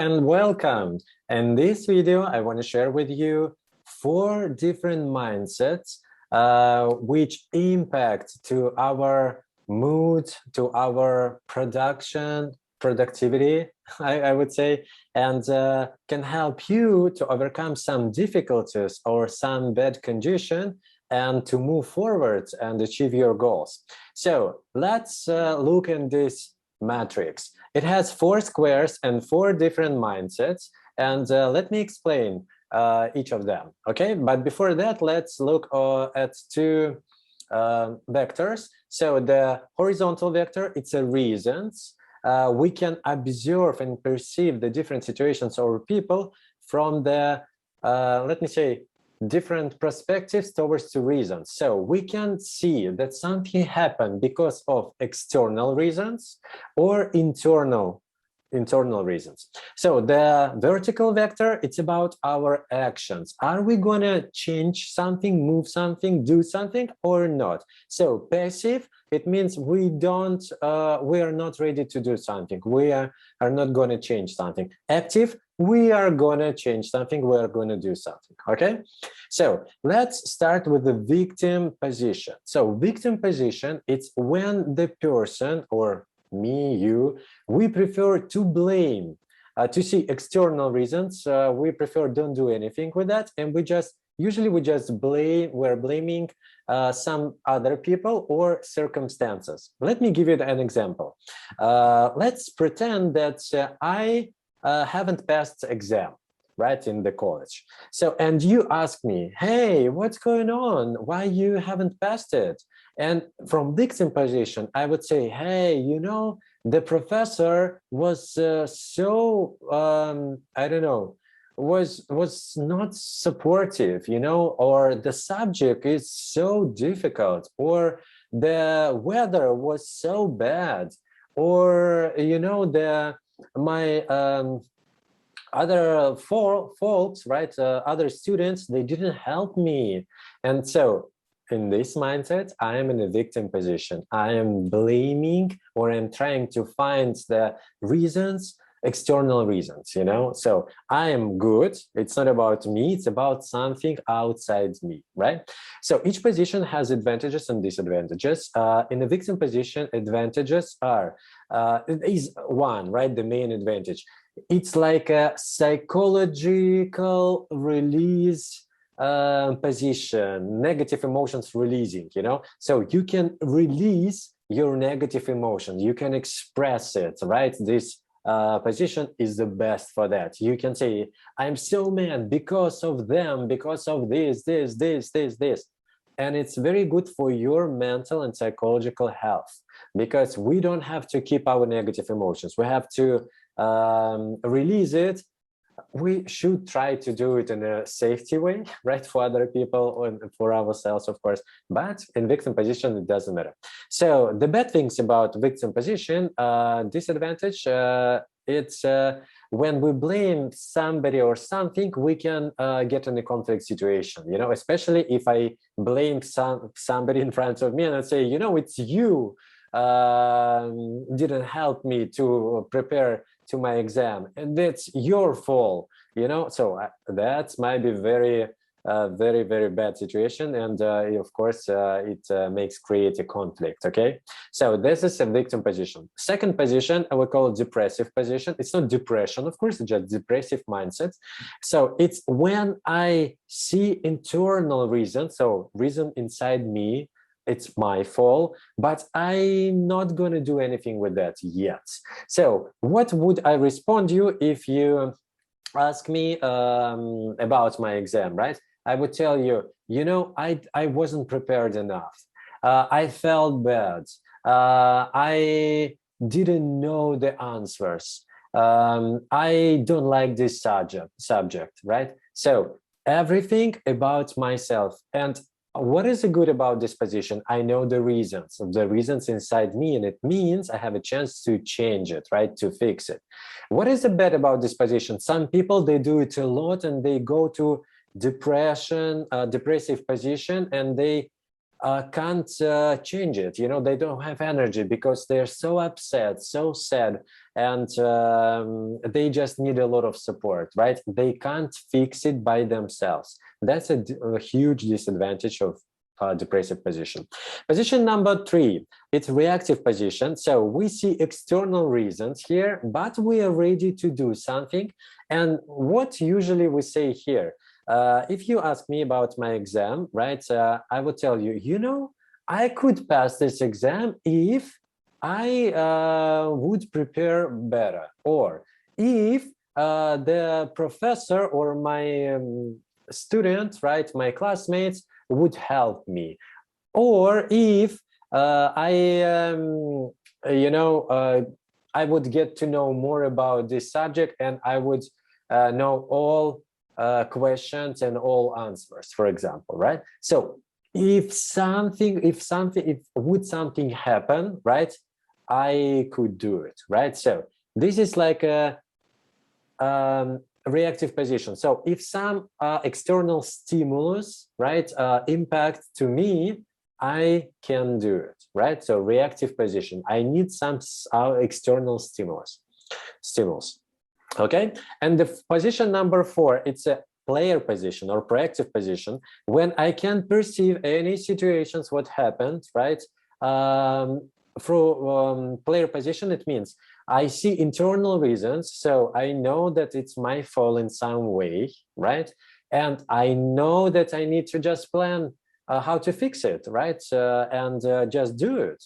and welcome. In this video, I want to share with you 4 different mindsets which impact to our mood, to our productivity, I would say, and can help you to overcome some difficulties or some bad condition and to move forward and achieve your goals. So let's look in this matrix. It has 4 squares and 4 different mindsets, and let me explain each of them, okay? But before that, let's look at 2 vectors. So the horizontal vector, it's a reasons. We can observe and perceive the different situations or people from the, let me say, different perspectives towards 2 reasons. So we can see that something happened because of external reasons or internal reasons. So the vertical vector, it's about our actions. Are we gonna change something, move something, do something or not? So passive, it means we are not ready to do something. We are not gonna change something. Active, we are gonna change something, we are gonna do something, okay? So let's start with the victim position. So victim position, it's when the person or me, you, we prefer to blame, to see external reasons. We prefer don't do anything with that, and usually we just blame. We're blaming some other people or circumstances. Let me give you an example. Let's pretend that I haven't passed exam, right, in the college. So, and you ask me, hey, what's going on? Why you haven't passed it? And from victim position, I would say, hey, you know, the professor was I don't know, was not supportive, you know, or the subject is so difficult, or the weather was so bad, or, you know, my other folks, right, other students, they didn't help me. And so in this mindset, I am in a victim position. I am blaming, or I'm trying to find the reasons, external reasons, you know. So I am good. It's not about me. It's about something outside me, right? So each position has advantages and disadvantages. In the victim position, advantages are, is one, right? The main advantage. It's like a psychological release position, negative emotions releasing, you know. So you can release your negative emotions, you can express it, right? This position is the best for that. You can say, I'm so mad because of them, because of this. And it's very good for your mental and psychological health, because we don't have to keep our negative emotions. We have to release it. We should try to do it in a safety way, right, for other people and for ourselves, of course. But in victim position, it doesn't matter. So the bad things about victim position, disadvantage, it's when we blame somebody or something, we can get in a conflict situation, you know, especially if I blame somebody in front of me and I say, you know, it's you didn't help me to prepare to my exam, and that's your fault, you know. So that might be very bad situation, and of course it create a conflict, okay? So this is a victim position. Second position, I would call it depressive position. It's not depression, of course, it's just depressive mindset. So it's when I see internal reason, so reason inside me, it's my fault, but I'm not going to do anything with that yet. So what would I respond to you if you ask me about my exam, right? I would tell you, you know, I wasn't prepared enough. I felt bad. I didn't know the answers. I don't like this subject, right? So everything about myself. And what is good about this position? I know the reasons inside me, and it means I have a chance to change it, right? To fix it. What is the bad about this position? Some people, they do it a lot and they go to depression, depressive position, and they can't change it. You know, they don't have energy because they're so upset, so sad, and they just need a lot of support, right? They can't fix it by themselves. That's a huge disadvantage of depressive position. Position number 3, it's reactive position. So we see external reasons here, but we are ready to do something. And what usually we say here, if you ask me about my exam, right, I would tell you, you know, I could pass this exam if I would prepare better, or if the professor or my student, right, my classmates would help me, or if you know, I would get to know more about this subject and I would know all questions and all answers, for example, right? So if something would something happen, right, I could do it, right? So this is like a reactive position. So if some external stimulus, right, impact to me, I can do it, right? So reactive position, I need some external stimulus. Okay, and the position number 4, it's a player position or proactive position, when I can perceive any situations what happened, right? Through player position, it means I see internal reasons, so I know that it's my fault in some way, right? And I know that I need to just plan how to fix it, right? And just do it,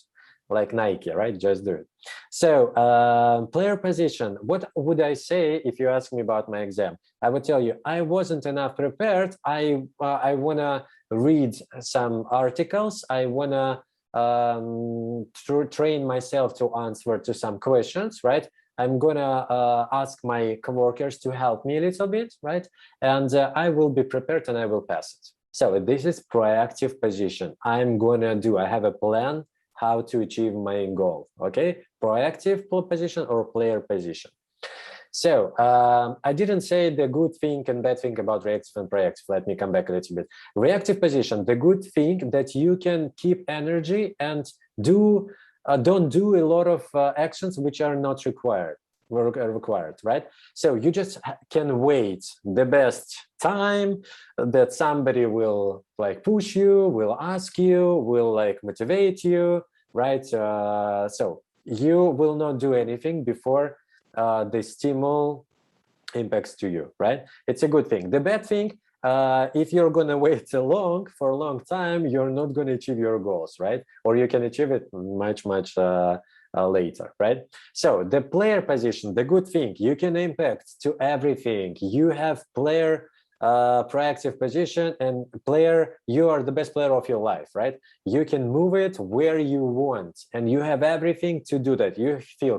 like Nike, right? Just do it. So player position, what would I say if you ask me about my exam? I would tell you, I wasn't enough prepared. I wanna read some articles. I wanna train myself to answer to some questions, right? I'm gonna ask my coworkers to help me a little bit, right? And I will be prepared and I will pass it. So this is proactive position. I'm gonna do, I have a plan how to achieve my goal, okay? Proactive position or player position. So I didn't say the good thing and bad thing about reactive and proactive. Let me come back a little bit. Reactive position, the good thing that you can keep energy and do don't do a lot of actions which are not required, right? So you just can wait the best time that somebody will like push you, will ask you, will like motivate you, right? So you will not do anything before the stimulus impacts to you, right? It's a good thing. The bad thing, if you're going to wait for a long time, you're not going to achieve your goals, right? Or you can achieve it much later, right? So the player position, the good thing, you can impact to everything. You have player proactive position, and player, you are the best player of your life, right? You can move it where you want, and you have everything to do that. You feel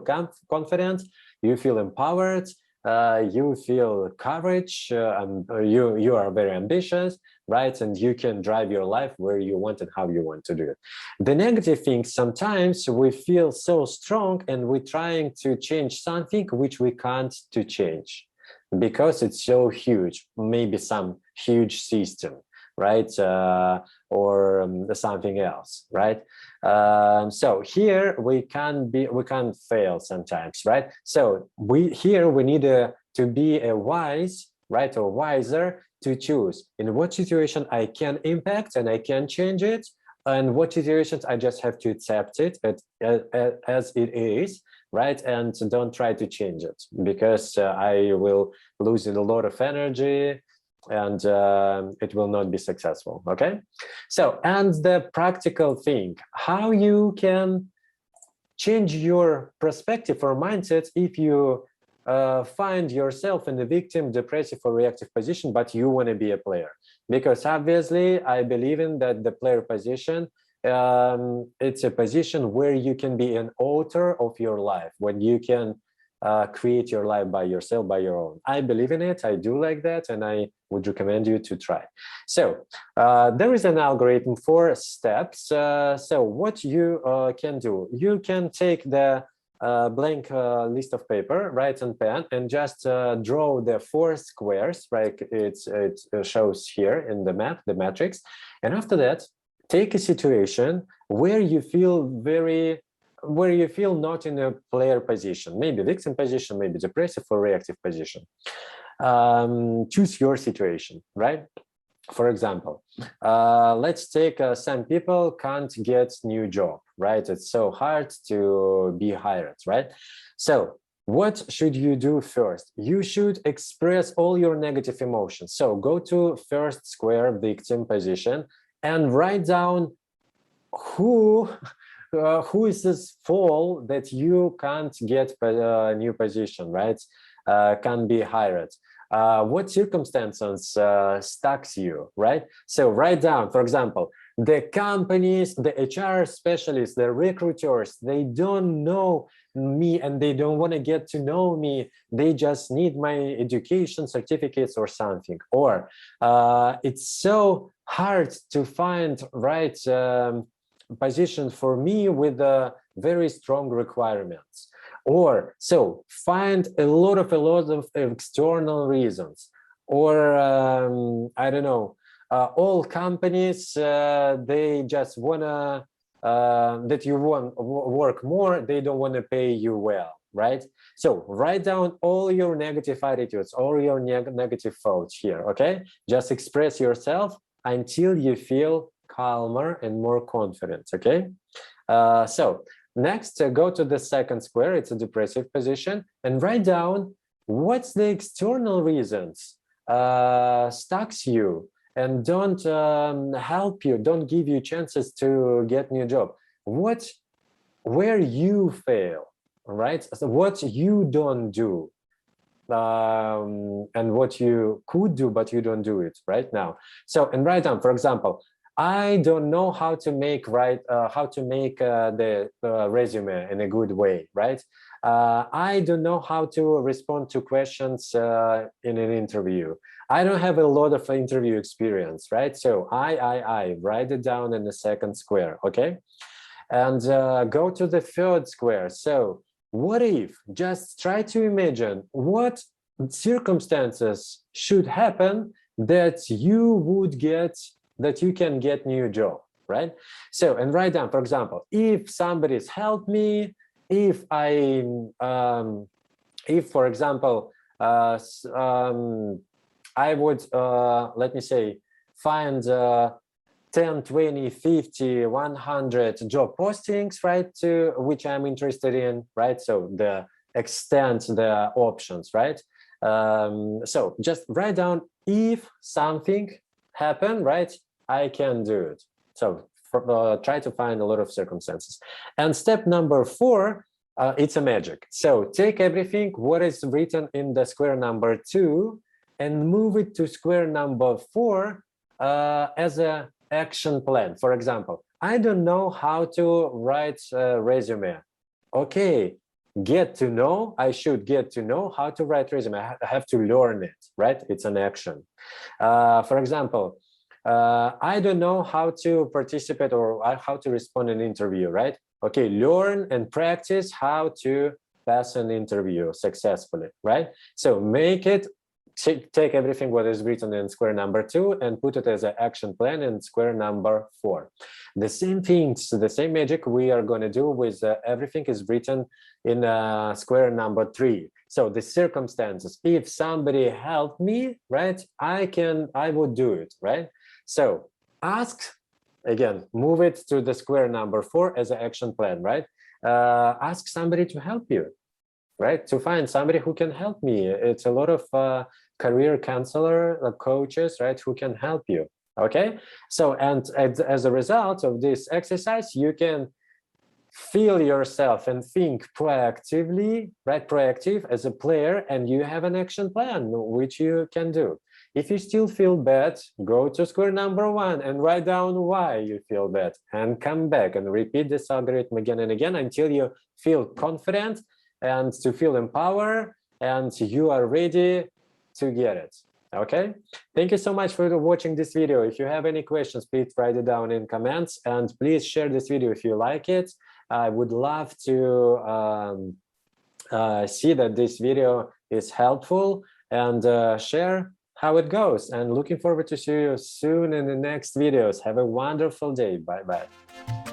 confident, you feel empowered, you feel courage, and you are very ambitious, right? And you can drive your life where you want and how you want to do it. The negative thing, sometimes we feel so strong and we're trying to change something which we can't to change because it's so huge, maybe some huge system, right? Or something else, right? So here we can fail sometimes, right? So we need to be a wise, right, or wiser to choose in what situation I can impact and I can change it, and what situations I just have to accept it as it is, right? And don't try to change it, because I will lose a lot of energy and it will not be successful, okay? So, and the practical thing, how you can change your perspective or mindset if you find yourself in a victim, depressive or reactive position, but you want to be a player. Because obviously, I believe in that the player position, it's a position where you can be an author of your life, when you can create your life by yourself, by your own. I believe in it, I do like that, and I would recommend you to try. So there is an algorithm for steps. So what you can do, you can take the blank list of paper, right, and pen, and just draw the 4 squares, right? It shows here in the map, the matrix. And after that, take a situation where you feel not in a player position, maybe victim position, maybe depressive or reactive position. Choose your situation, right? For example, let's take some people can't get new job, right? It's so hard to be hired, right? So what should you do first? You should express all your negative emotions. So go to first square, victim position, and write down who is this fault that you can't get a new position, right? Can be hired. What circumstances stacks you, right? So write down, for example, the companies, the HR specialists, the recruiters, they don't know me and they don't want to get to know me. They just need my education certificates or something. Or it's so hard to find right position for me with very strong requirements. Or so find a lot of external reasons. Or I don't know, all companies they just wanna that you want work more, they don't want to pay you well, right? So write down all your negative attitudes, all your negative thoughts here, okay? Just express yourself until you feel calmer and more confident, okay? So next, go to the second square, it's a depressive position, and write down what's the external reasons stacks you and don't help you, don't give you chances to get new job. Where you fail, right? So what you don't do, and what you could do, but you don't do it right now. So, and write down, for example, I don't know how to make the resume in a good way, right? I don't know how to respond to questions in an interview. I don't have a lot of interview experience, right? So I write it down in the second square, okay? And go to the third square. So what if, just try to imagine what circumstances should happen that you can get new job, right? So, and write down, for example, if somebody's helped me, if for example, I would, let me say, find 10, 20, 50, 100 job postings, right, to which I'm interested in, right? So the extent, the options, right? So just write down if something happened, right? I can do it. So try to find a lot of circumstances. And step number 4, it's a magic. So take everything what is written in the square number 2 and move it to square number 4 as a action plan. For example, I don't know how to write a resume. Okay, I should get to know how to write resume. I have to learn it, right? It's an action. For example, I don't know how to participate or how to respond in an interview, right? Okay, learn and practice how to pass an interview successfully, right? So take everything what is written in square number 2 and put it as an action plan in square number 4. The same things, the same magic we are going to do with everything is written in square number 3. So the circumstances, if somebody helped me, right, I would do it, right? So ask, again, move it to the square number 4 as an action plan, right? Ask somebody to help you, right? To find somebody who can help me. It's a lot of career counselor, coaches, right, who can help you, okay? So, and as a result of this exercise, you can feel yourself and think proactively, right? Proactive as a player, and you have an action plan, which you can do. If you still feel bad, go to square number 1 and write down why you feel bad and come back and repeat this algorithm again and again until you feel confident and to feel empowered and you are ready to get it. Okay, thank you so much for watching this video. If you have any questions, please write it down in comments and please share this video if you like it. I would love to see that this video is helpful, and share how it goes, and looking forward to see you soon in the next videos. Have a wonderful day. Bye bye.